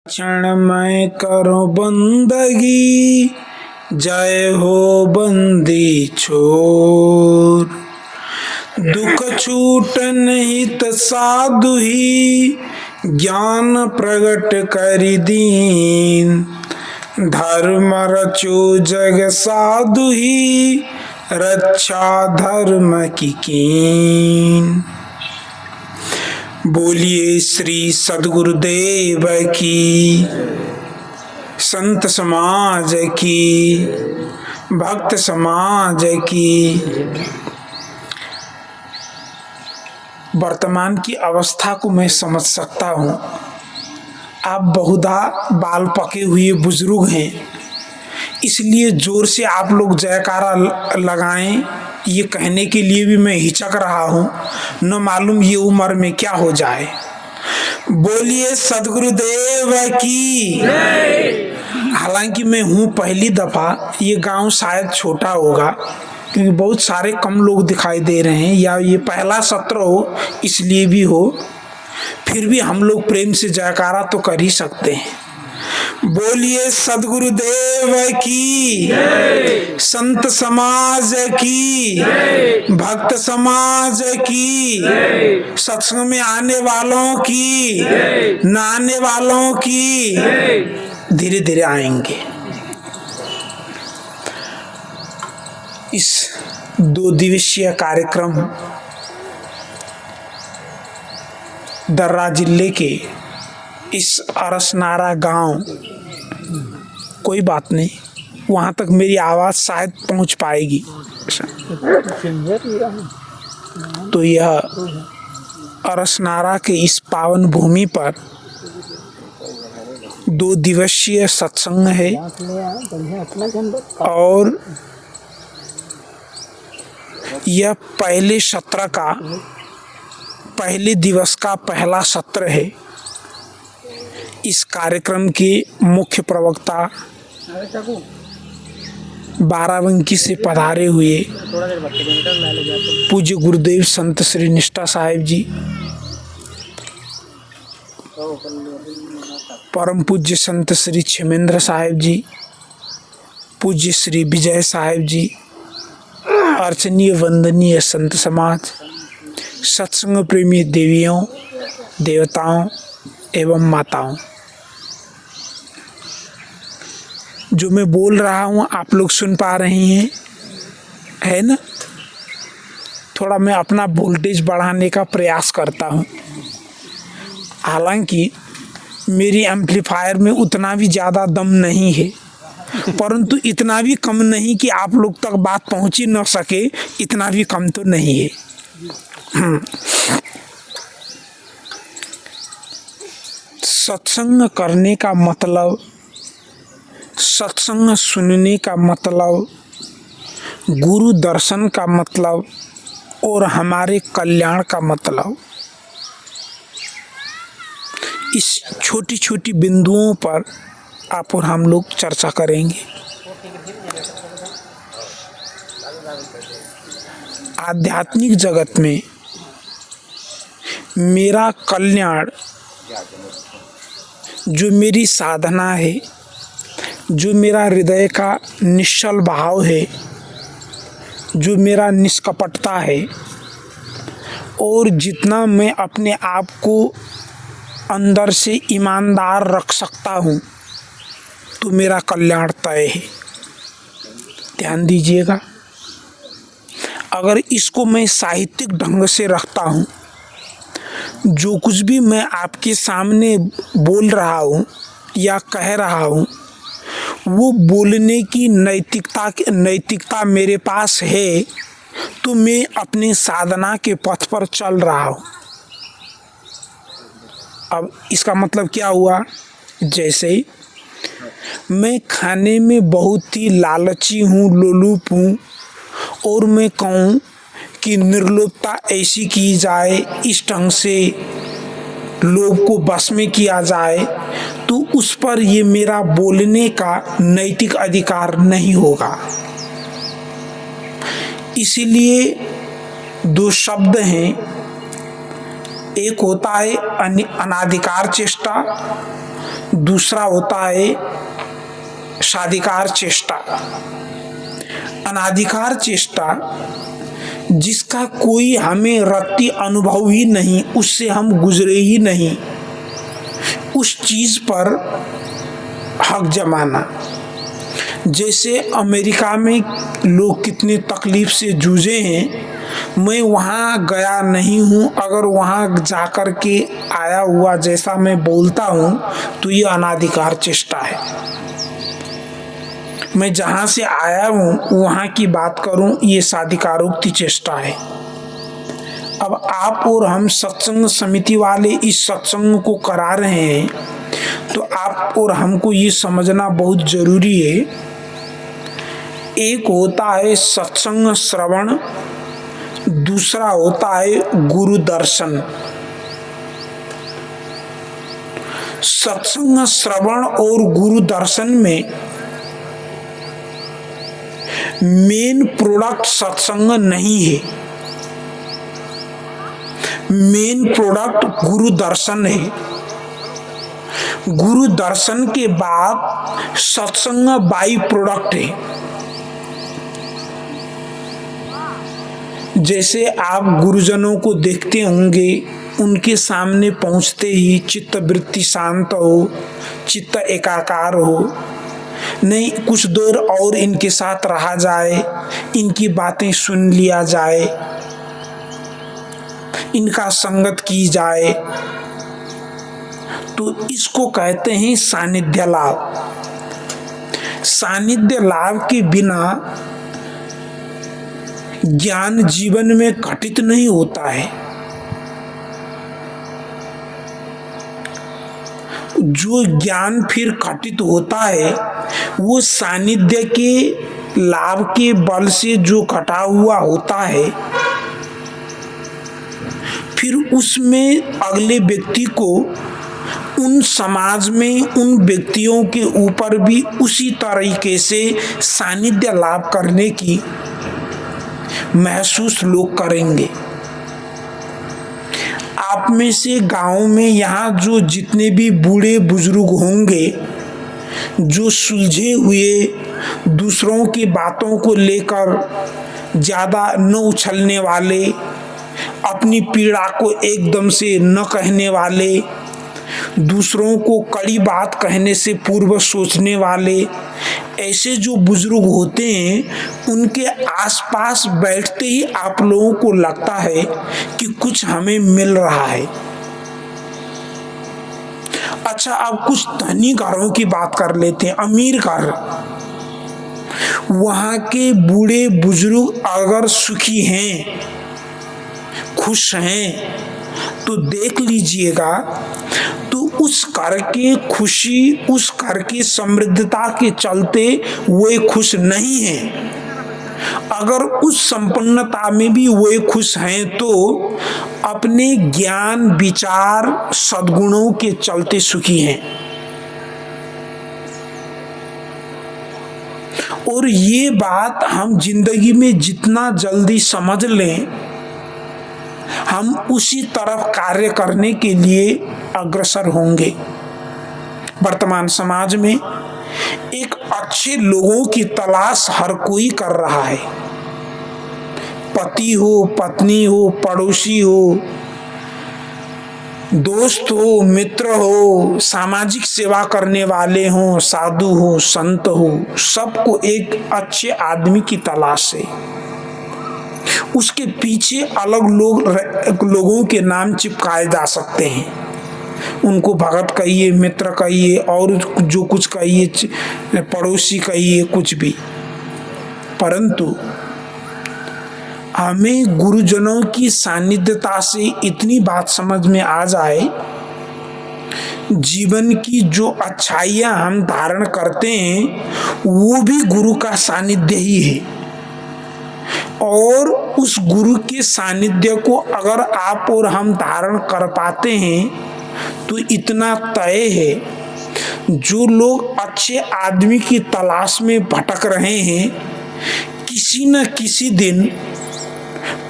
क्षण मैं करो बंदगी, जय हो बंदी छोर। दुख छूटन हित साधु ही, ज्ञान प्रगट करि दीन। धर्म रचो जग साधु ही, रक्षा धर्म की कीन। बोलिए श्री सद्गुरुदेव की, संत समाज की, भक्त समाज की। वर्तमान की अवस्था को मैं समझ सकता हूँ। आप बहुधा बाल पके हुए बुजुर्ग हैं, इसलिए जोर से आप लोग जयकारा लगाएं, ये कहने के लिए भी मैं हिचक रहा हूँ, न मालूम ये उम्र में क्या हो जाए। बोलिए सद्गुरुदेव की। हालांकि मैं हूँ पहली दफा, ये गांव शायद छोटा होगा क्योंकि बहुत सारे कम लोग दिखाई दे रहे हैं, या ये पहला सत्र हो इसलिए भी हो। फिर भी हम लोग प्रेम से जयकारा तो कर ही सकते हैं। बोलिए सद्गुरुदेव की, संत समाज की, भक्त समाज की, सत्संग में आने वालों की, न आने वालों की। धीरे धीरे आएंगे। इस 2 दिवसीय कार्यक्रम दर्रा जिले के इस अरसनारा गांव, कोई बात नहीं, वहाँ तक मेरी आवाज़ शायद पहुँच पाएगी। तो यह अरसनारा के इस पावन भूमि पर 2 दिवसीय सत्संग है और यह पहले सत्र का, पहले दिवस का पहला सत्र है। इस कार्यक्रम के मुख्य प्रवक्ता बाराबंकी से पधारे हुए पूज्य गुरुदेव संत श्री निष्ठा साहिब जी, परम पूज्य संत श्री क्षेमेंद्र साहिब जी, पूज्य श्री विजय साहिब जी, अर्चनीय वंदनीय संत समाज, सत्संग प्रेमी देवियों देवताओं एवं माताओं। जो मैं बोल रहा हूँ आप लोग सुन पा रही हैं, है ना? थोड़ा मैं अपना वोल्टेज बढ़ाने का प्रयास करता हूँ। हालांकि मेरी एम्पलीफायर में उतना भी ज़्यादा दम नहीं है, परंतु इतना भी कम नहीं कि आप लोग तक बात पहुँच ही न सके, इतना भी कम तो नहीं है। सत्संग करने का मतलब, सत्संग सुनने का मतलब, गुरु दर्शन का मतलब और हमारे कल्याण का मतलब, इस छोटी छोटी बिंदुओं पर आप और हम लोग चर्चा करेंगे। आध्यात्मिक जगत में मेरा कल्याण, जो मेरी साधना है, जो मेरा हृदय का निश्चल भाव है, जो मेरा निष्कपटता है, और जितना मैं अपने आप को अंदर से ईमानदार रख सकता हूँ, तो मेरा कल्याण तय है। ध्यान दीजिएगा, अगर इसको मैं साहित्यिक ढंग से रखता हूँ, जो कुछ भी मैं आपके सामने बोल रहा हूँ या कह रहा हूँ, वो बोलने की नैतिकता मेरे पास है, तो मैं अपने साधना के पथ पर चल रहा हूँ। अब इसका मतलब क्या हुआ? जैसे मैं खाने में बहुत ही लालची हूँ, लोलुप हूँ, और मैं कहूँ कि निर्लोभता ऐसी की जाए, इस ढंग से लोभ को बस में किया जाए, तो उस पर ये मेरा बोलने का नैतिक अधिकार नहीं होगा। इसीलिए 2 शब्द हैं, एक होता है अनाधिकार चेष्टा, दूसरा होता है साधिकार चेष्टा। अनाधिकार चेष्टा जिसका कोई हमें रत्ती अनुभव ही नहीं, उससे हम गुजरे ही नहीं, उस चीज पर हक जमाना। जैसे अमेरिका में लोग कितने तकलीफ से जूझे हैं, मैं वहाँ गया नहीं हूँ, अगर वहाँ जाकर के आया हुआ जैसा मैं बोलता हूँ तो ये अनाधिकार चेष्टा है। मैं जहाँ से आया हूँ वहाँ की बात करूँ, ये साधिकारोक्ति चेष्टा है। अब आप और हम सत्संग समिति वाले इस सत्संग को करा रहे हैं, तो आप और हमको ये समझना बहुत जरूरी है। एक होता है सत्संग श्रवण, दूसरा होता है गुरु दर्शन। सत्संग श्रवण और गुरु दर्शन में मेन प्रोडक्ट सत्संग नहीं है, मेन प्रोडक्ट गुरु दर्शन है। गुरु दर्शन के बाद सत्संग बाई प्रोडक्ट है। जैसे आप गुरुजनों को देखते होंगे, उनके सामने पहुंचते ही चित्त वृत्ति शांत हो, चित्त एकाकार हो, नहीं कुछ देर और इनके साथ रहा जाए, इनकी बातें सुन लिया जाए, इनका संगत की जाए, तो इसको कहते हैं सानिध्य लाभ। सानिध्य लाभ के बिना ज्ञान जीवन में घटित नहीं होता है। जो ज्ञान फिर घटित होता है वो सानिध्य के लाभ के बल से जो घटा हुआ होता है, फिर उसमें अगले व्यक्ति को उन समाज में उन व्यक्तियों के ऊपर भी उसी तरीके से सानिध्य लाभ करने की महसूस लोग करेंगे। आप में से गांव में यहाँ जो जितने भी बूढ़े बुजुर्ग होंगे, जो सुलझे हुए, दूसरों की बातों को लेकर ज्यादा न उछलने वाले, अपनी पीड़ा को एकदम से न कहने वाले, दूसरों को कड़ी बात कहने से पूर्व सोचने वाले, ऐसे जो बुजुर्ग होते हैं, उनके आसपास बैठते ही आप लोगों को लगता है कि कुछ हमें मिल रहा है। अच्छा, अब कुछ धनी घरों की बात कर लेते हैं, अमीर घर। वहां के बूढ़े बुजुर्ग अगर सुखी हैं, खुश हैं, तो देख लीजिएगा, तो उस घर की खुशी, उस घर की समृद्धता के चलते वे खुश नहीं हैं। अगर उस संपन्नता में भी वे खुश हैं तो अपने ज्ञान, विचार, सद्गुणों के चलते सुखी हैं। और ये बात हम जिंदगी में जितना जल्दी समझ लें, हम उसी तरफ कार्य करने के लिए अग्रसर होंगे। वर्तमान समाज में एक अच्छे लोगों की तलाश हर कोई कर रहा है। पति हो, पत्नी हो, पड़ोसी हो, दोस्त हो, मित्र हो, सामाजिक सेवा करने वाले हो, साधु हो, संत हो, सबको एक अच्छे आदमी की तलाश है। उसके पीछे अलग लोगों के नाम चिपकाए जा सकते हैं, उनको भगत कहिए, मित्र कहिए, और जो कुछ कहिए, पड़ोसी कहिए, कुछ भी। परंतु हमें गुरुजनों की सानिध्यता से इतनी बात समझ में आ जाए, जीवन की जो अच्छाइयां हम धारण करते हैं वो भी गुरु का सानिध्य ही है। और उस गुरु के सानिध्य को अगर आप और हम धारण कर पाते हैं तो इतना तय है, जो लोग अच्छे आदमी की तलाश में भटक रहे हैं, किसी न किसी दिन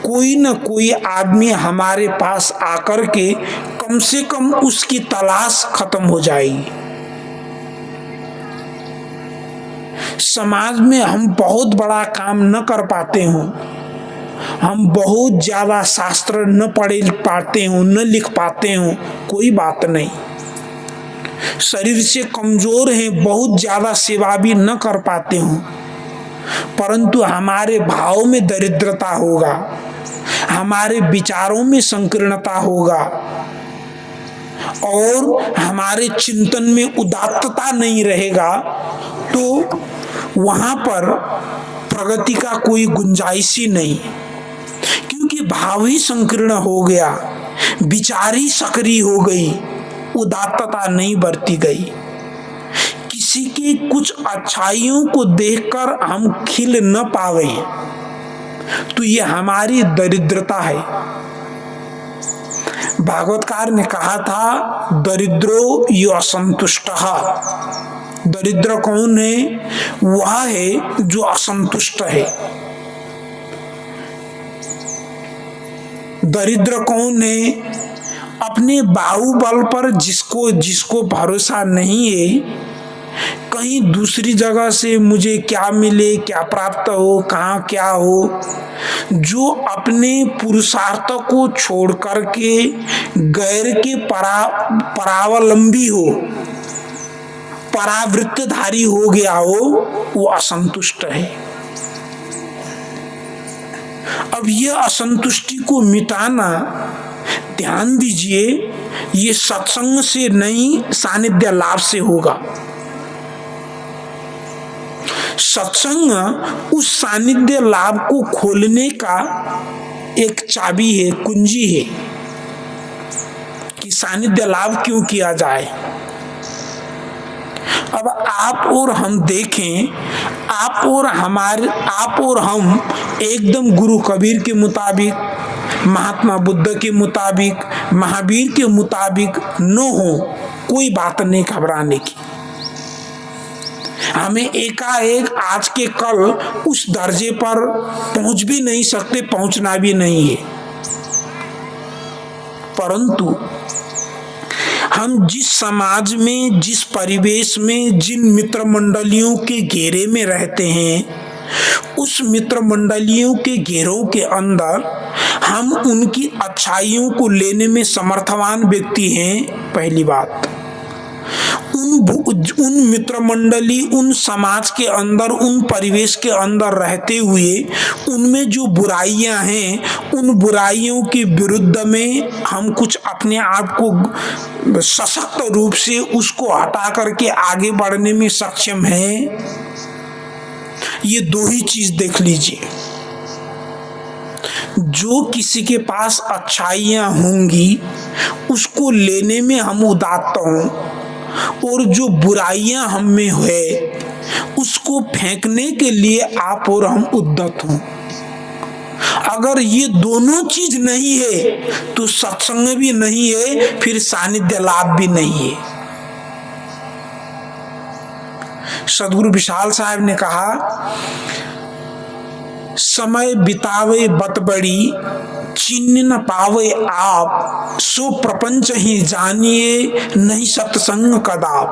कोई न कोई आदमी हमारे पास आकर के कम से कम उसकी तलाश खत्म हो जाएगी। समाज में हम बहुत बड़ा काम न कर पाते हों, हम बहुत ज्यादा शास्त्र न पढ़े पाते हों, न लिख पाते हों, कोई बात नहीं। शरीर से कमजोर हैं, बहुत ज्यादा सेवा भी न कर पाते हों, परंतु हमारे भाव में दरिद्रता होगा, हमारे विचारों में संकीर्णता होगा और हमारे चिंतन में उदात्तता नहीं रहेगा, तो वहां पर प्रगति का कोई गुंजाइश ही नहीं। क्योंकि भाव ही संकीर्ण हो गया, विचार ही सक्रिय हो गई, उदात्तता नहीं बरती गई। किसी की कुछ अच्छाइयों को देखकर हम खिल न पावे तो ये हमारी दरिद्रता है। भागवतकार ने कहा था, दरिद्रो यो असंतुष्ट। दरिद्र कौन है? वह है जो असंतुष्ट है। दरिद्र कौन है? अपने बाहुबल पर जिसको भरोसा नहीं है, कहीं दूसरी जगह से मुझे क्या मिले, क्या प्राप्त हो, कहाँ क्या हो, जो अपने पुरुषार्थ को छोड़ करके गैर के परावलंबी हो, परावृत्तधारी हो गया हो, वो असंतुष्ट है। अब यह असंतुष्टि को मिटाना, ध्यान दीजिए, ये सत्संग से नहीं, सानिध्य लाभ से होगा। सत्संग उस सानिध्य लाभ को खोलने का एक चाबी है, कुंजी है कि सानिध्य लाभ क्यों किया जाए। अब आप और हम देखें, आप और हम एकदम गुरु कबीर के मुताबिक, महात्मा बुद्ध के मुताबिक, महावीर के मुताबिक न हो, कोई बात नहीं घबराने की। हमें एकाएक आज के कल उस दर्जे पर पहुंच भी नहीं सकते, पहुंचना भी नहीं है, परंतु हम जिस समाज में, जिस परिवेश में, जिन मित्र मंडलियों के घेरे में रहते हैं, उस मित्र मंडलियों के घेरों के अंदर हम उनकी अच्छाइयों को लेने में समर्थवान व्यक्ति हैं। पहली बात, उन मित्र मंडली, उन समाज के अंदर, उन परिवेश के अंदर रहते हुए उनमें जो बुराइयां हैं, उन बुराइयों के विरुद्ध में हम कुछ अपने आप को सशक्त रूप से उसको हटा करके आगे बढ़ने में सक्षम हैं। ये दो ही चीज देख लीजिए। जो किसी के पास अच्छाइयां होंगी उसको लेने में हम उदात्त हों, और जो बुराइयां हम में है उसको फेंकने के लिए आप और हम उद्यत हों। अगर ये दोनों चीज नहीं है तो सत्संग भी नहीं है, फिर सानिध्य लाभ भी नहीं है। सदगुरु विशाल साहब ने कहा, समय बितावे बत बड़ी, चिन्ह न पावे आप, सो प्रपंच ही जानिए, नहीं सत्संग कदाप।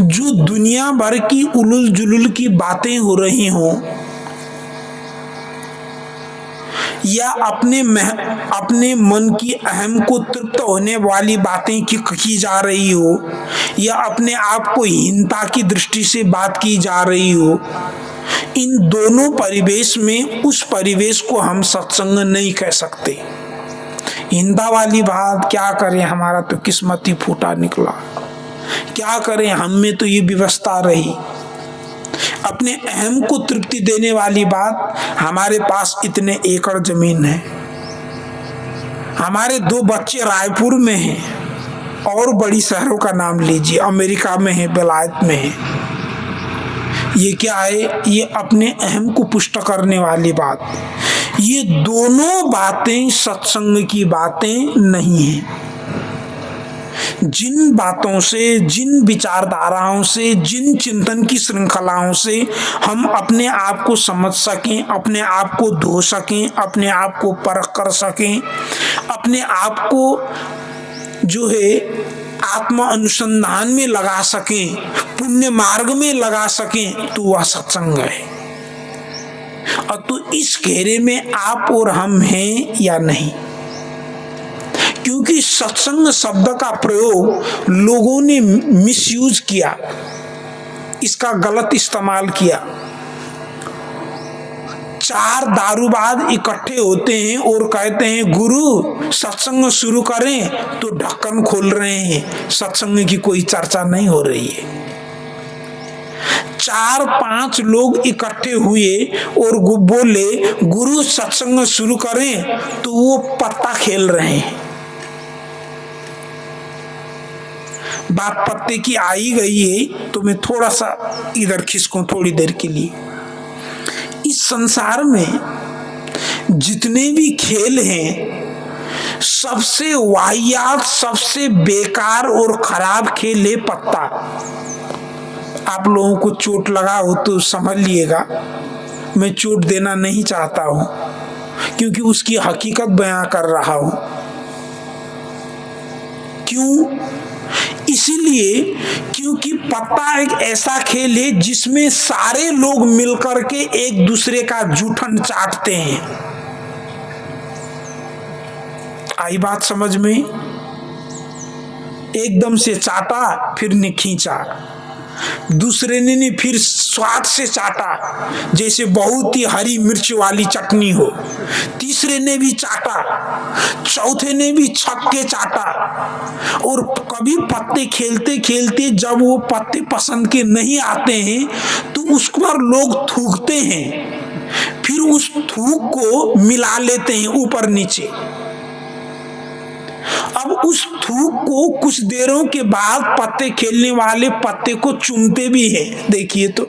जो दुनिया भर की उलुल जुलुल की बातें हो रही हों, या अपने मन की अहम को तृप्त होने वाली बातें की जा रही हो, या अपने आप को हीनता की दृष्टि से बात की जा रही हो, इन दोनों परिवेश में उस परिवेश को हम सत्संग नहीं कह सकते। हीनता वाली बात, क्या करें, हमारा तो किस्मत ही फूटा निकला, क्या करें, हम में तो ये व्यवस्था रही। अपने अहम को तृप्ति देने वाली बात, हमारे पास इतने एकड़ जमीन है, हमारे 2 बच्चे रायपुर में हैं, और बड़ी शहरों का नाम लीजिए, अमेरिका में है, बेलायत में है। ये क्या है? ये अपने अहम को पुष्ट करने वाली बात। ये दोनों बातें सत्संग की बातें नहीं हैं। जिन बातों से, जिन विचारधाराओं से, जिन चिंतन की श्रृंखलाओं से हम अपने आप को समझ सकें, अपने आप को धो सकें, अपने आप को परख कर सकें, अपने आप को जो है आत्मा अनुसंधान में लगा सकें, पुण्य मार्ग में लगा सकें, तो वह सत्संग है। और तो इस घेरे में आप और हम हैं या नहीं? क्योंकि सत्संग शब्द का प्रयोग लोगों ने मिसयूज किया, इसका गलत इस्तेमाल किया। 4 दारूबाज इकट्ठे होते हैं और कहते हैं गुरु सत्संग शुरू करें, तो ढक्कन खोल रहे हैं, सत्संग की कोई चर्चा नहीं हो रही है। 4-5 लोग इकट्ठे हुए और बोले गुरु सत्संग शुरू करें, तो वो पत्ता खेल रहे हैं। बात पत्ते की आई गई है, तो मैं थोड़ा सा इधर खिसकूं थोड़ी देर के लिए। इस संसार में जितने भी खेल हैं, सबसे वाहियात, सबसे बेकार और खराब खेल है पत्ता। आप लोगों को चोट लगा हो तो समझ लिएगा, मैं चोट देना नहीं चाहता हूं, क्योंकि उसकी हकीकत बयां कर रहा हूं। क्यों? इसीलिए क्योंकि पत्ता एक ऐसा खेल है जिसमें सारे लोग मिलकर के एक दूसरे का जूठन चाटते हैं। आई बात समझ में? एकदम से चाटा, फिर ने खींचा, दूसरे ने फिर स्वाद से चाटा, जैसे बहुत ही हरी मिर्च वाली चटनी हो। तीसरे ने भी चाटा, चौथे ने भी छक के चाटा। और कभी पत्ते खेलते खेलते जब वो पत्ते पसंद के नहीं आते हैं, तो उस पर लोग थूकते हैं, फिर उस थूक को मिला लेते हैं ऊपर नीचे। अब उस थूक को कुछ देरों के बाद पत्ते खेलने वाले पत्ते को चूमते भी हैं। देखिए तो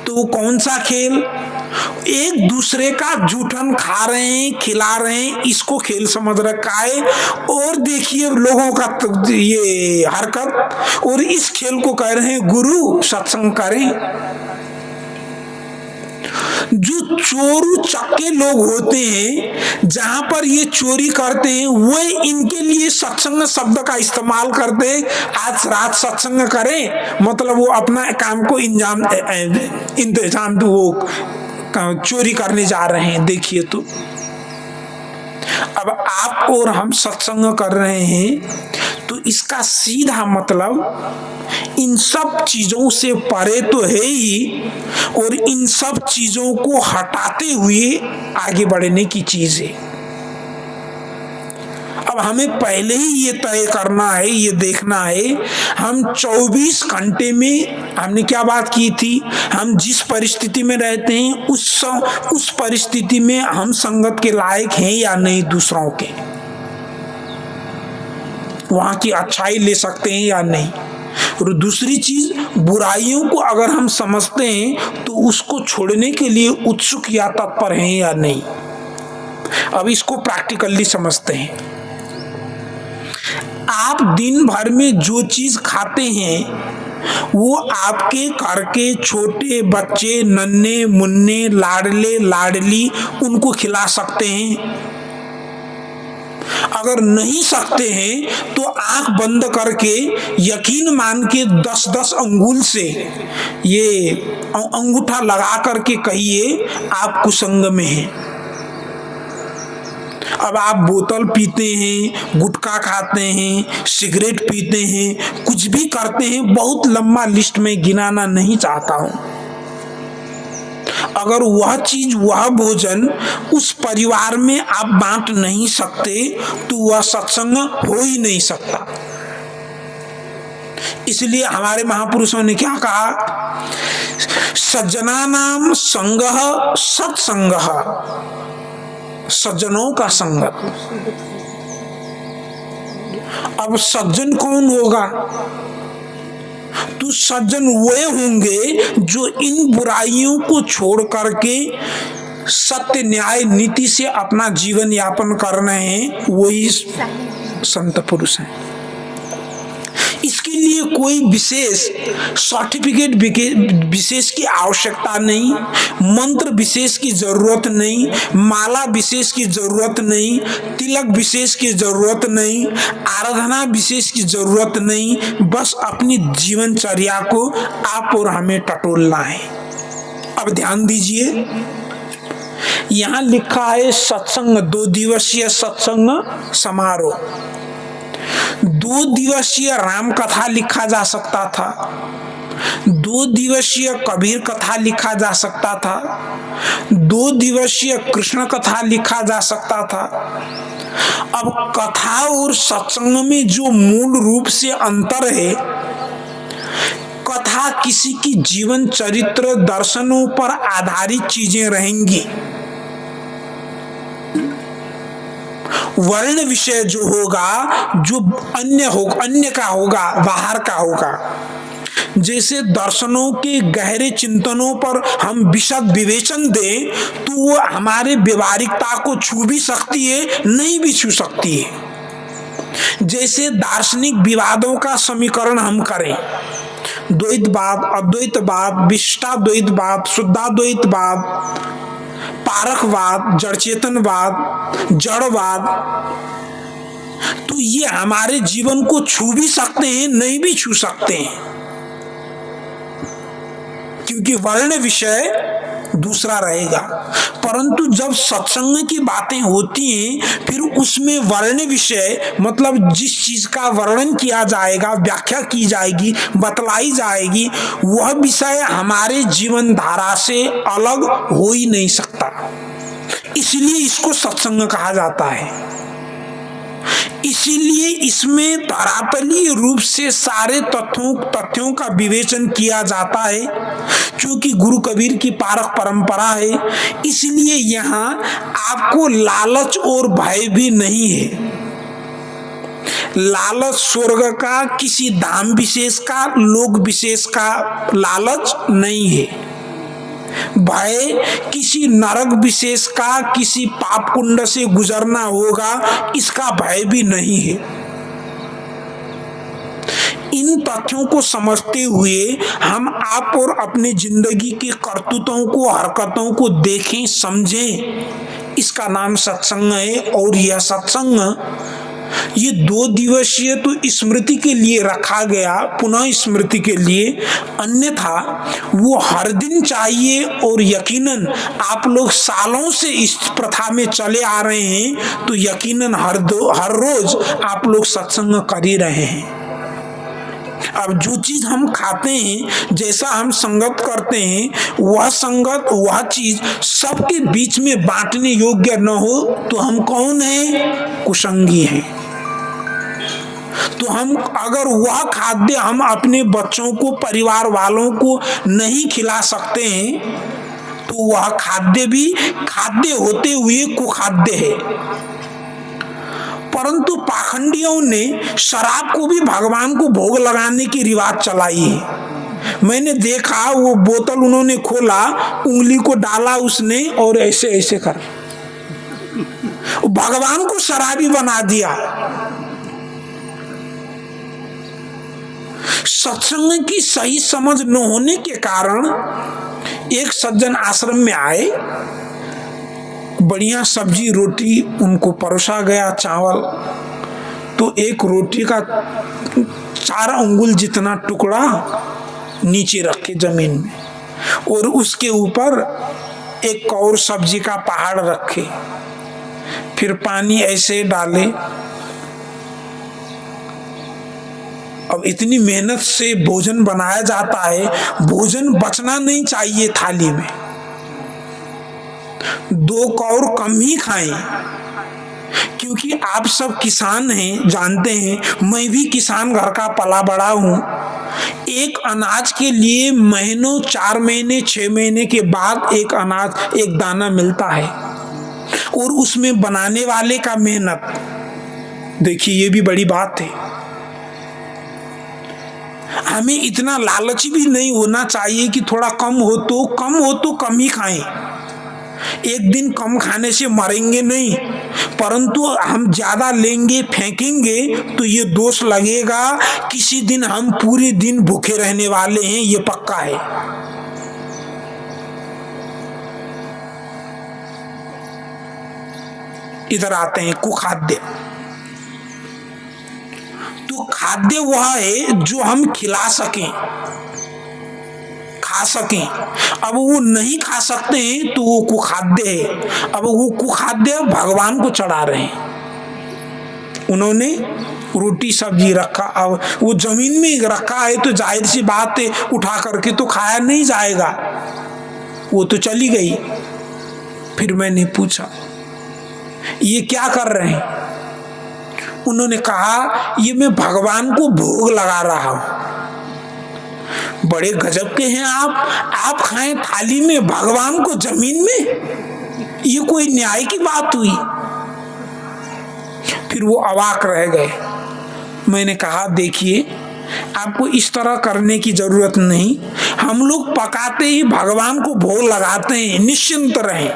वो कौन सा खेल? एक दूसरे का जूठन खा रहे हैं, खिला रहे हैं, इसको खेल समझ रखा है। और देखिए लोगों का ये हरकत, और इस खेल को कह रहे हैं गुरु सत्संग करें। जो चोरू चक्के लोग होते हैं, जहां पर ये चोरी करते हैं, वो इनके लिए सत्संग शब्द का इस्तेमाल करते हैं। आज रात सत्संग करें, मतलब वो अपना काम को इंतजाम तो वो चोरी करने जा रहे हैं। देखिए तो अब आप और हम सत्संग कर रहे हैं, तो इसका सीधा मतलब इन सब चीजों से परे तो है ही, और इन सब चीजों को हटाते हुए आगे बढ़ने की चीज है। अब हमें पहले ही ये तय करना है, ये देखना है, हम 24 घंटे में हमने क्या बात की थी, हम जिस परिस्थिति में रहते हैं उस परिस्थिति में हम संगत के लायक हैं या नहीं, दूसरों के वहां की अच्छाई ले सकते हैं या नहीं। और दूसरी चीज, बुराइयों को अगर हम समझते हैं तो उसको छोड़ने के लिए उत्सुक या तत्पर हैं या नहीं। अब इसको प्रैक्टिकली समझते हैं। आप दिन भर में जो चीज खाते हैं वो आपके घर के छोटे बच्चे, नन्हे मुन्ने, लाडले लाडली, उनको खिला सकते हैं। अगर नहीं सकते हैं तो आंख बंद करके यकीन मान के 10-10 अंगुल से ये अंगूठा लगा करके कहिए आप कुसंग में हैं। अब आप बोतल पीते हैं, गुटखा खाते हैं, सिगरेट पीते हैं, कुछ भी करते हैं, बहुत लंबा लिस्ट में गिनाना नहीं चाहता हूं। अगर वह चीज, वह भोजन उस परिवार में आप बांट नहीं सकते, तो वह सत्संग हो ही नहीं सकता। इसलिए हमारे महापुरुषों ने क्या कहा, सज्जनानाम संगः सत्संगः, सज्जनों का संगत। अब सज्जन कौन होगा? तो सज्जन वे होंगे जो इन बुराइयों को छोड़ करके सत्य न्याय नीति से अपना जीवन यापन कर रहे हैं, वही संत पुरुष हैं। इस इसके लिए कोई विशेष सर्टिफिकेट विशेष की आवश्यकता नहीं, मंत्र विशेष की जरूरत नहीं, माला विशेष की जरूरत नहीं, तिलक विशेष की जरूरत नहीं, आराधना विशेष की जरूरत नहीं। बस अपनी जीवनचर्या को आप और हमें टटोलना है। अब ध्यान दीजिए, यहां लिखा है सत्संग, 2 दिवसीय सत्संग समारोह। 2 दिवसीय राम कथा लिखा जा सकता था, 2 दिवसीय कबीर कथा लिखा जा सकता था, 2 दिवसीय कृष्ण कथा लिखा जा सकता था। अब कथा और सत्संग में जो मूल रूप से अंतर है, कथा किसी की जीवन चरित्र दर्शनों पर आधारित चीजें रहेंगी। वर्ण विषय जो होगा, जो अन्य का होगा, बाहर का होगा। जैसे दर्शनों के गहरे चिंतनों पर हम विशद विवेचन दें तो वो हमारे व्यवहारिकता को छू भी सकती है, नहीं भी छू सकती है। जैसे दार्शनिक विवादों का समीकरण हम करें, द्वैतवाद, अद्वैतवाद, विशिष्टाद्वैतवाद, शुद्धाद्वैतवाद, पारखवाद, जड़चेतनवाद, जड़वाद, तो ये हमारे जीवन को छू भी सकते हैं, नहीं भी छू सकते हैं, क्योंकि वर्ण विषय दूसरा रहेगा। परंतु जब सत्संग की बातें होती हैं, फिर उसमें वर्ण विषय मतलब जिस चीज का वर्णन किया जाएगा, व्याख्या की जाएगी, बतलाई जाएगी, वह विषय हमारे जीवन धारा से अलग हो ही नहीं सकता। इसलिए इसको सत्संग कहा जाता है। इसीलिए इसमें धरातलीय रूप से सारे तथ्यों का विवेचन किया जाता है, क्योंकि गुरु कबीर की पारख परंपरा है। इसलिए यहाँ आपको लालच और भय भी नहीं है। लालच स्वर्ग का, किसी धाम विशेष का, लोक विशेष का लालच नहीं है। भय किसी नरक विशेष का, किसी पाप कुंड से गुजरना होगा, इसका भय भी नहीं है। इन तथ्यों को समझते हुए हम आप और अपनी जिंदगी की करतूतों को, हरकतों को देखें, समझें। इसका नाम सत्संग है। और यह सत्संग ये 2 दिवसीय तो स्मृति के लिए रखा गया, पुनः स्मृति के लिए, अन्यथा वो हर दिन चाहिए। और यकीनन आप लोग सालों से इस प्रथा में चले आ रहे हैं, तो यकीनन हर रोज आप लोग सत्संग कर ही रहे हैं। अब जो चीज हम खाते हैं, जैसा हम संगत करते हैं, वह संगत, वह चीज सबके बीच में बांटने योग्य न हो तो हम कौन हैं? कुसंगी हैं। तो हम अगर वह खाद्य हम अपने बच्चों को, परिवार वालों को नहीं खिला सकते हैं, तो वह खाद्य भी खाद्य होते हुए कुखाद्य है। परंतु पाखंडियों ने शराब को भी भगवान को भोग लगाने की रिवाज चलाई है। मैंने देखा वो बोतल उन्होंने खोला, उंगली को डाला उसने और ऐसे ऐसे कर भगवान को शराबी बना दिया। सत्संग की सही समझ न होने के कारण एक सज्जन आश्रम में आए, बढ़िया सब्जी रोटी उनको परोसा गया, चावल, तो एक रोटी का 4 अंगुल जितना टुकड़ा नीचे रखे जमीन में, और उसके ऊपर एक और सब्जी का पहाड़ रखे, फिर पानी ऐसे डाले। अब इतनी मेहनत से भोजन बनाया जाता है, भोजन बचना नहीं चाहिए थाली में। 2 कौर कम ही खाएं, क्योंकि आप सब किसान हैं, जानते हैं, मैं भी किसान घर का पला बड़ा हूं। एक अनाज के लिए महीनों, 4 महीने, 6 महीने के बाद एक अनाज, एक दाना मिलता है, और उसमें बनाने वाले का मेहनत देखिए, ये भी बड़ी बात है। हमें इतना लालची भी नहीं होना चाहिए कि थोड़ा कम हो तो कम ही खाएं। एक दिन कम खाने से मरेंगे नहीं, परंतु हम ज्यादा लेंगे फेंकेंगे तो ये दोष लगेगा, किसी दिन हम पूरे दिन भूखे रहने वाले हैं, ये पक्का है। इधर आते हैं कुखाद्य। तो खाद्य वह है जो हम खिला सकें, खा सकें। अब वो नहीं खा सकते हैं तो वो कुखाद्य है। अब वो कुखाद्य भगवान को चढ़ा रहे हैं। उन्होंने रोटी सब्जी रखा, अब वो जमीन में रखा है तो जाहिर सी बात है उठा करके तो खाया नहीं जाएगा, वो तो चली गई। फिर मैंने पूछा ये क्या कर रहे हैं? उन्होंने कहा ये मैं भगवान को भोग लगा रहा हूं। बड़े गजब के हैं आप खाएं थाली में, भगवान को जमीन में, ये कोई न्याय की बात हुई? फिर वो अवाक रह गए। मैंने कहा देखिए आपको इस तरह करने की जरूरत नहीं, हम लोग पकाते ही भगवान को भोग लगाते हैं, निश्चिंत रहें।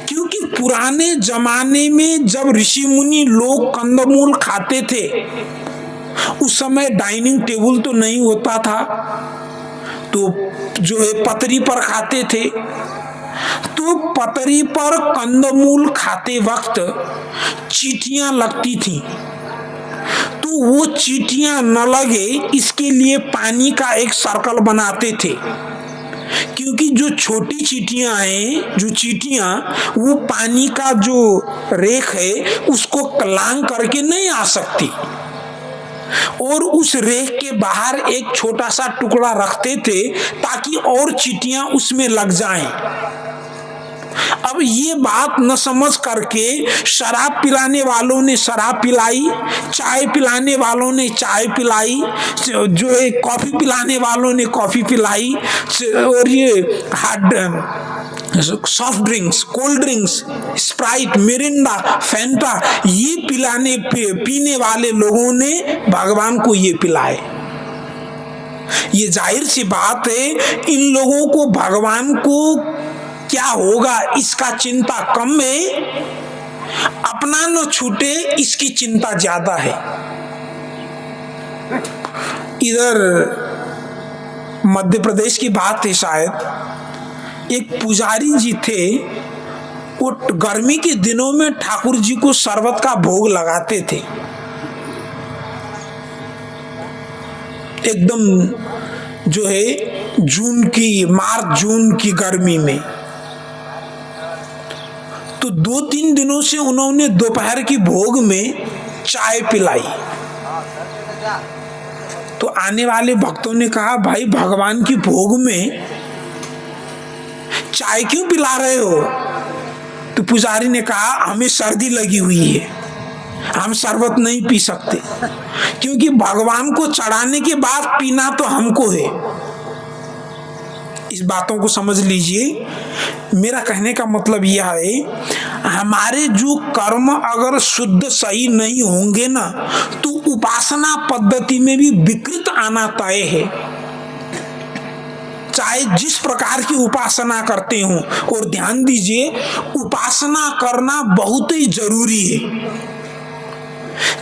क्योंकि पुराने जमाने में जब ऋषि मुनि लोग कंदमूल खाते थे, उस समय डाइनिंग टेबल तो नहीं होता था, तो जो है पतरी पर खाते थे। तो पतरी पर कंदमूल खाते वक्त चींटियां लगती थी, तो वो चींटियां न लगे इसके लिए पानी का एक सर्कल बनाते थे। क्योंकि जो छोटी चींटियां हैं, जो चींटियां वो पानी का जो रेख है उसको लांग करके नहीं आ सकती, और उस रेख के बाहर एक छोटा सा टुकड़ा रखते थे ताकि और चींटियां उसमें लग जाएं। अब ये बात न समझ करके शराब पिलाने वालों ने शराब पिलाई, चाय पिलाने वालों ने चाय पिलाई, जो है कॉफी पिलाने वालों ने कॉफी पिलाई, और ये hard soft drinks, cold drinks, Sprite, Mirinda, Fanta, ये पीने वाले लोगों ने भगवान को ये पिलाए। ये जाहिर सी बात है इन लोगों को भगवान को क्या होगा इसका चिंता कम है, अपना न छूटे इसकी चिंता ज्यादा है। इधर मध्य प्रदेश की बात है शायद, एक पुजारी जी थे, वो गर्मी के दिनों में ठाकुर जी को शरबत का भोग लगाते थे। एकदम जो है मार्च जून की गर्मी में। तो 2-3 दिनों से उन्होंने दोपहर की भोग में चाय पिलाई। तो आने वाले भक्तों ने कहा भाई भगवान की भोग में चाय क्यों पिला रहे हो? तो पुजारी ने कहा हमें सर्दी लगी हुई है, हम शरबत नहीं पी सकते, क्योंकि भगवान को चढ़ाने के बाद पीना तो हमको है। इस बातों को समझ लीजिए। मेरा कहने का मतलब यह है हमारे जो कर्म अगर शुद्ध सही नहीं होंगे ना, तो उपासना पद्धति में भी विकृत आना तय है। चाहे जिस प्रकार की उपासना करते हो, और ध्यान दीजिए उपासना करना बहुत ही जरूरी है।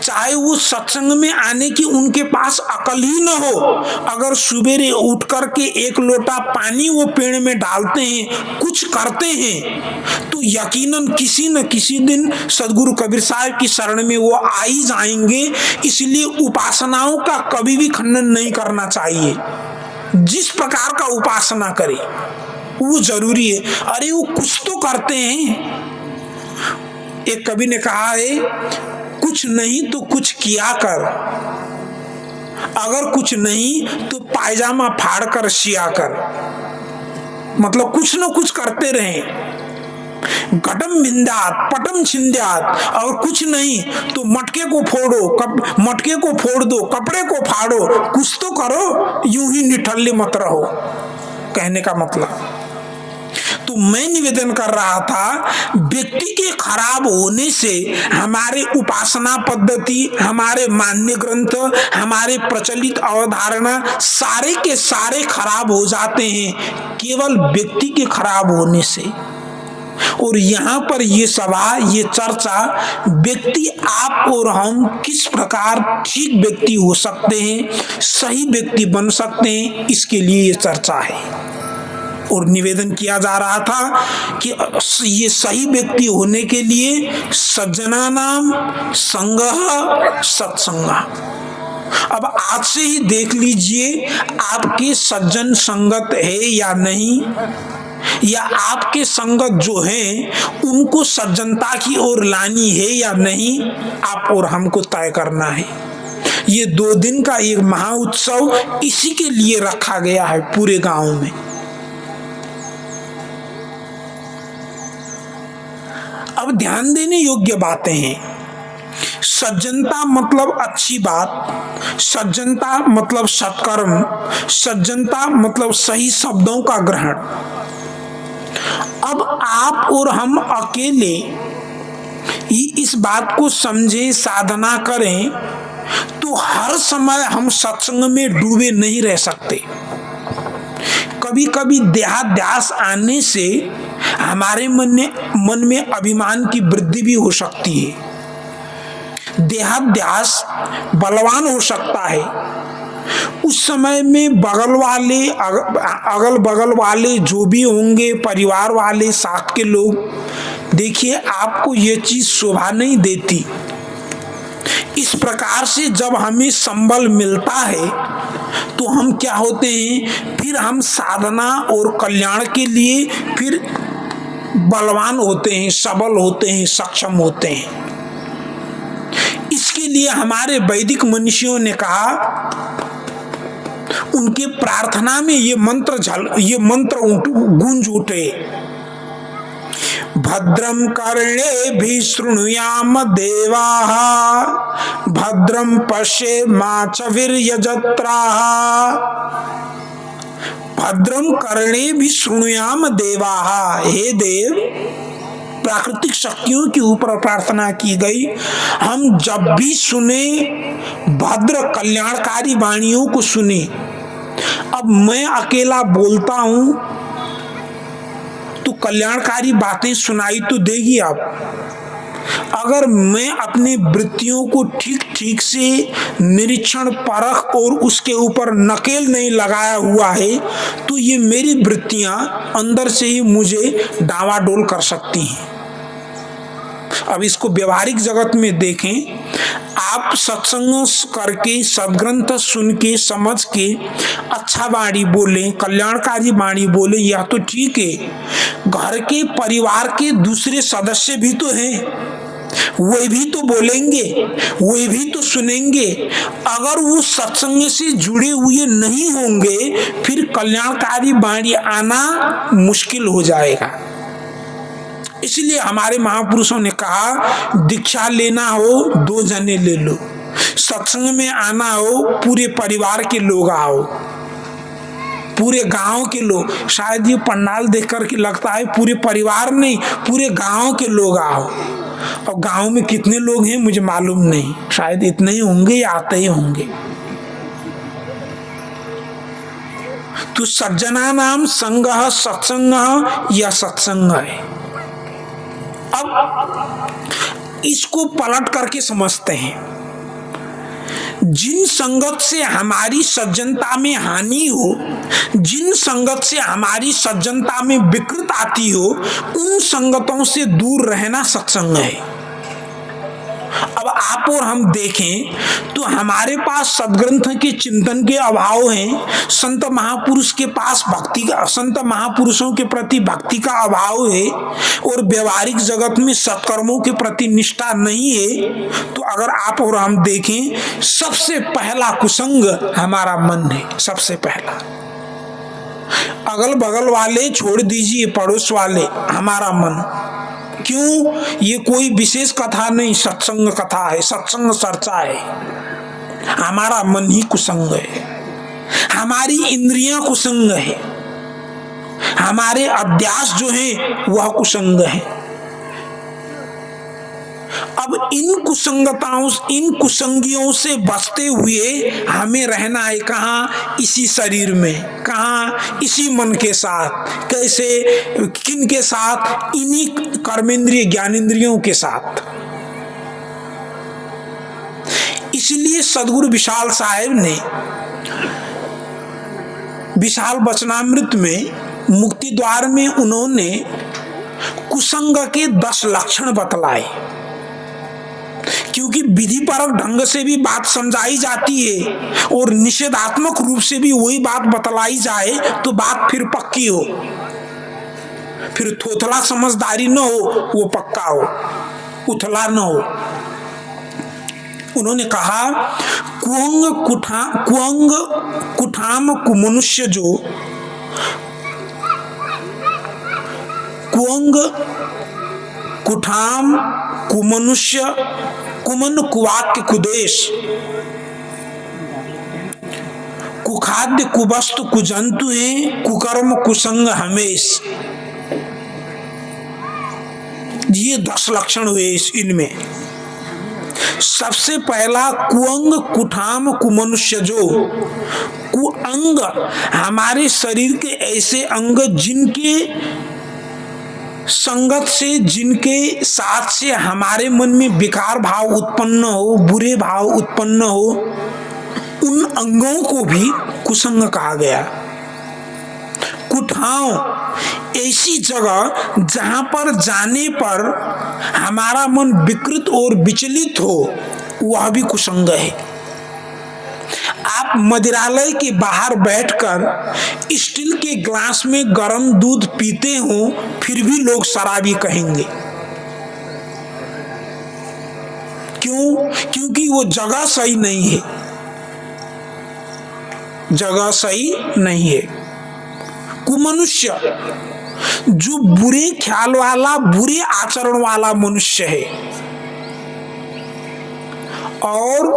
चाहे वो सत्संग में आने की उनके पास अकल ही न हो, अगर सुबेरे उठ करके एक लोटा पानी वो पेड़ में डालते हैं, कुछ करते हैं, तो यकीनन किसी न किसी दिन सदगुरु कबीर साहब की शरण में वो आ ही जाएंगे। इसलिए उपासनाओं का कभी भी खंडन नहीं करना चाहिए। जिस प्रकार का उपासना करे वो जरूरी है। अरे वो कुछ तो करते हैं। एक कवि ने कहा है कुछ नहीं तो कुछ किया कर, अगर कुछ नहीं तो पायजामा फाड़ कर सिया कर। मतलब कुछ न कुछ करते रहें। घटम भिंदात पटम छिंद्यात, और कुछ नहीं तो मटके को फोड़ दो, कपड़े को फाड़ो, कुछ तो करो, यूं ही निठल्ले मत रहो। कहने का मतलब तो तो मैं निवेदन कर रहा था, व्यक्ति के खराब होने से हमारे उपासना पद्धति, हमारे मान्य ग्रंथ, हमारे प्रचलित अवधारणा सारे के सारे खराब हो जाते हैं केवल व्यक्ति के खराब होने से। और यहाँ पर ये सभा, ये चर्चा, व्यक्ति आप और हम किस प्रकार ठीक व्यक्ति हो सकते हैं, सही व्यक्ति बन सकते हैं, इसके लिए ये चर्चा है। और निवेदन किया जा रहा था कि ये सही व्यक्ति होने के लिए सज्जना नाम संगः सत्संगः। अब आज से ही देख लीजिए आपके सज्जन संगत है या नहीं, या आपके संगत जो है उनको सज्जनता की ओर लानी है या नहीं, आप और हमको तय करना है। ये 2 दिन का एक महाउत्सव इसी के लिए रखा गया है पूरे गांव में। अब ध्यान देने योग्य बातें हैं। सज्जनता मतलब अच्छी बात, सज्जनता मतलब सत्कर्म, सज्जनता मतलब सही शब्दों का ग्रहण। अब आप और हम अकेले ही इस बात को समझें, साधना करें, तो हर समय हम सत्संग में डूबे नहीं रह सकते। कभी कभी देहाध्यास आने से हमारे मन में अभिमान की वृद्धि भी हो सकती है। देहाध्यास बलवान हो सकता है। उस समय में बगल वाले, अगल बगल वाले जो भी होंगे, परिवार वाले, साथ के लोग, देखिए आपको ये चीज शोभा नहीं देती। इस प्रकार से जब हमें संबल मिलता है तो हम क्या होते हैं, फिर हम साधना और कल्याण के लिए फिर बलवान होते हैं, सबल होते हैं, सक्षम होते हैं। इसके लिए हमारे वैदिक मनीषियों ने कहा, उनके प्रार्थना में ये मंत्र गूंज उठे, भद्रम कर्णेभिः शृणुयाम देवाः, भद्रम पश्येमाक्षभिर्यजत्राः, भद्रम कर्णेभिः शृणुयाम देवाः। हे देव, प्राकृतिक शक्तियों के ऊपर प्रार्थना की गई, हम जब भी सुने भद्र कल्याणकारी वाणियों को सुने। अब मैं अकेला बोलता हूं तो कल्याणकारी बातें सुनाई तो देगी आप। अगर मैं अपनी वृत्तियों को ठीक ठीक से निरीक्षण, परख और उसके ऊपर नकेल नहीं लगाया हुआ है तो ये मेरी वृत्तियां अंदर से ही मुझे डावाडोल कर सकती हैं। अब इसको व्यवहारिक जगत में देखें, आप सत्संग करके, सदग्रंथ सुन के, समझ के अच्छा वाणी बोले, कल्याणकारी वाणी बोले, यह तो ठीक है। घर के परिवार के दूसरे सदस्य भी तो हैं, वे भी तो बोलेंगे, वे भी तो सुनेंगे। अगर वो सत्संग से जुड़े हुए नहीं होंगे फिर कल्याणकारी वाणी आना मुश्किल हो जाएगा। इसलिए हमारे महापुरुषों ने कहा, दीक्षा लेना हो 2 जने ले लो, सत्संग में आना हो पूरे परिवार के लोग आओ, पूरे गांव के लोग। शायद ये पंडाल देख करके लगता है पूरे परिवार नहीं, पूरे गांव के लोग आओ। और गांव में कितने लोग हैं मुझे मालूम नहीं, शायद इतने ही होंगे या आते ही होंगे। तो सज्जना नाम संगः सत्संगः, यह सत्संग है। अब इसको पलट करके समझते हैं। जिन संगत से हमारी सज्जनता में हानि हो, जिन संगत से हमारी सज्जनता में विकृत आती हो, उन संगतों से दूर रहना सत्संग है। अब आप और हम देखें तो हमारे पास सदग्रंथ के चिंतन के अभाव है, संत महापुरुष के पास भक्ति का, संत महापुरुषों के प्रति भक्ति का अभाव है, और व्यवहारिक जगत में सत्कर्मों के प्रति निष्ठा नहीं है। तो अगर आप और हम देखें, सबसे पहला कुसंग हमारा मन है। सबसे पहला अगल बगल वाले छोड़ दीजिए, पड़ोस वाले, हमारा मन। क्यों? ये कोई विशेष कथा नहीं, सत्संग कथा है, सत्संग चर्चा है। हमारा मन ही कुसंग है, हमारी इंद्रियां कुसंग है, हमारे अध्यास जो है वह कुसंग है। अब इन कुसंगताओं, इन कुसंगियों से बचते हुए हमें रहना है कहाँ? इसी शरीर में। कहाँ? इसी मन के साथ। कैसे? किन के साथ? इन्हीं कर्मेंद्रिय ज्ञानेंद्रियों के साथ। इसलिए सदगुरु विशाल साहेब ने विशाल वचनामृत में मुक्ति द्वार में उन्होंने कुसंग के 10 लक्षण बतलाए। क्योंकि विधि परक ढंग से भी बात समझाई जाती है और निषेधात्मक रूप से भी वही बात बतलाई जाए तो बात फिर पक्की हो, फिर थोथला समझदारी न हो, वो पक्का हो, उथला न हो। उन्होंने कहा कुअंग कुठाम कुमनुष्य जो कुअंग कुठाम कुमनुष्य कुमन कुवाक्य कुदेश कुखाद्य कुवस्तु कुजंतु है कुकर्म कुसंग हमेश। ये 10 लक्षण हुए इनमें। सबसे पहला कुअंग कुठाम कुमनुष्य जो। कुअंग हमारे शरीर के ऐसे अंग जिनके संगत से, जिनके साथ से हमारे मन में विकार भाव उत्पन्न हो, बुरे भाव उत्पन्न हो, उन अंगों को भी कुसंग कहा गया। कुठाव ऐसी जगह जहां पर जाने पर हमारा मन विकृत और विचलित हो, वह भी कुसंग है। आप मदिरालय के बाहर बैठकर स्टील के ग्लास में गर्म दूध पीते हो, फिर भी लोग शराबी कहेंगे। क्यों? क्योंकि वो जगह सही नहीं है, जगह सही नहीं है। कुमनुष्य जो बुरे ख्याल वाला, बुरे आचरण वाला मनुष्य है। और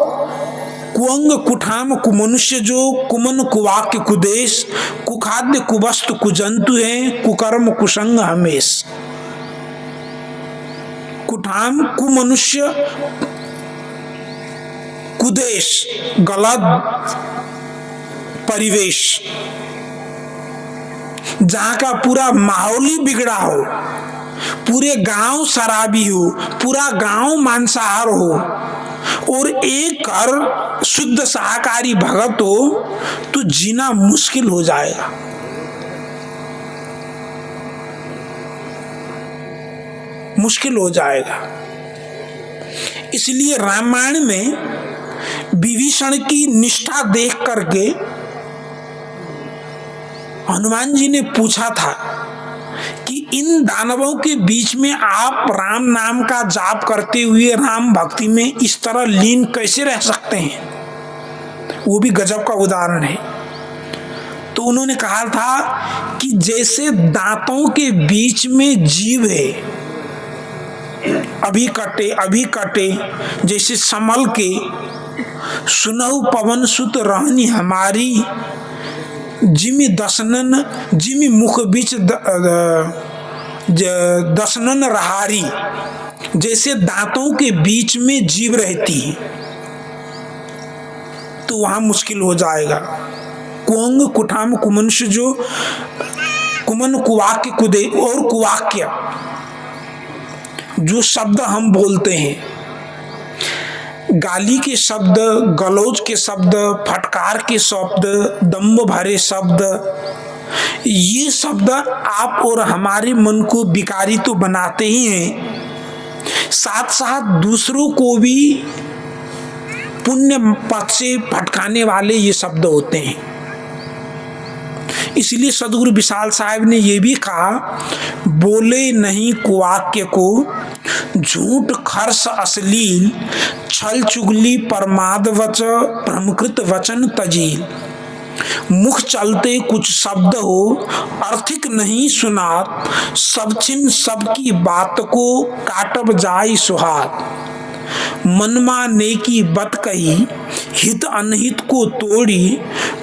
कुअंग कुठाम कुमनुष्य जो कुमन कुवाक्य कुदेश कुखाद्य कुवस्तु कुजंतु है कुकर्म कुसंग हमेश। कुठाम कुमनुष्य कुदेश गलत परिवेश, जहां का पूरा माहौल ही बिगड़ा हो, पूरे गांव शराबी हो, पूरा गांव मांसाहार हो और एक घर शुद्ध शाकाहारी भगत हो, तो जीना मुश्किल हो जाएगा। मुश्किल हो जाएगा। इसलिए रामायण में विभीषण की निष्ठा देख करके हनुमान जी ने पूछा था कि इन दानवों के बीच में आप राम नाम का जाप करते हुए राम भक्ति में इस तरह लीन कैसे रह सकते हैं? वो भी गजब का उदाहरण है। तो उन्होंने कहा था कि जैसे दांतों के बीच में जीव है, अभी कटे जैसे समल के सुनहु पवन सुत रहनी हमारी जिमी दसनन जिमी मुख बीच दसनन रहारी, जैसे दांतों के बीच में जीव रहती है, तो वहां मुश्किल हो जाएगा। कुअंग कुठाम कुमनुष्य जो कुमन कुवाक्य कुदे और कुवाक्य जो शब्द हम बोलते हैं, गाली के शब्द, गलौज के शब्द, फटकार के शब्द, दम्भ भरे शब्द, ये शब्द आप और हमारे मन को विकारी तो बनाते ही हैं, साथ साथ दूसरों को भी पुण्य पथ से भटकाने वाले ये शब्द होते हैं। इसलिए सदगुरु विशाल साहब ने यह भी कहा, बोले नहीं कुवाक्य को झूठ खर्ष अश्लील, छल चुगली परमाद वच भ्रमकृत वचन तजील। मुख चलते कुछ शब्द हो अर्थिक नहीं सुनात, सब छिन सबकी बात को काटब जाई सुहात। मनमा नेकी बत कही हित अनहित को तोड़ी,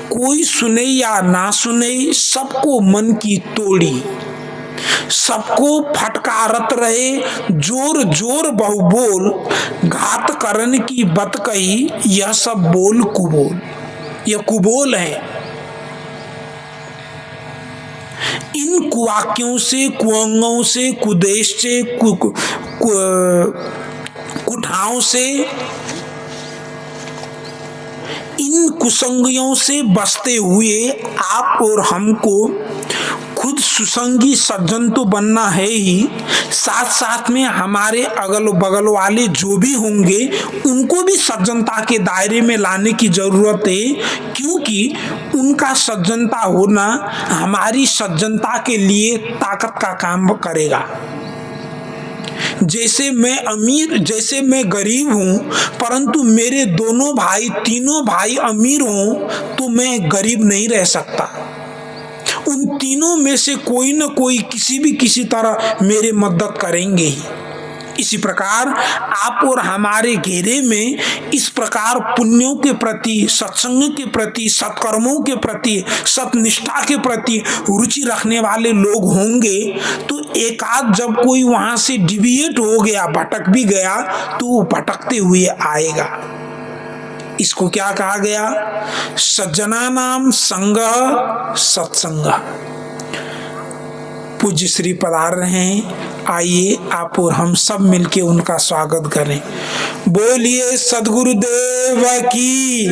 कोई सुने या ना सुने, सबको मन की तोड़ी, सबको फटकारत रहे, जोर जोर बहु बोल, घात करन की बत कही, यह सब बोल कुबोल। यह कुबोल है। इन कुवाक्यों से, कुअंगों से, कुदेश से, कुठाओं से, इन कुसंगियों से बचते हुए आप और हमको खुद सुसंगी सज्जन तो बनना है ही, साथ साथ में हमारे अगल बगल वाले जो भी होंगे उनको भी सज्जनता के दायरे में लाने की जरूरत है, क्योंकि उनका सज्जनता होना हमारी सज्जनता के लिए ताकत का काम करेगा। जैसे मैं अमीर, जैसे मैं गरीब हूं, परंतु मेरे दोनों भाई, तीनों भाई अमीर हों तो मैं गरीब नहीं रह सकता। उन तीनों में से कोई न कोई किसी तरह मेरे मदद करेंगे ही। इसी प्रकार आप और हमारे घेरे में इस प्रकार पुण्यों के प्रति, सत्संग के प्रति, सत्कर्मों के प्रति, सतनिष्ठा के प्रति रुचि रखने वाले लोग होंगे, तो एकाध जब कोई वहां से डिविएट हो गया, भटक भी गया, तो वो भटकते हुए आएगा। इसको क्या कहा गया? सज्जना नाम संग सत्संग। पूज्य श्री पधार रहे हैं, आइए आप और हम सब मिलके उनका स्वागत करें। बोलिए सद्गुरुदेव की।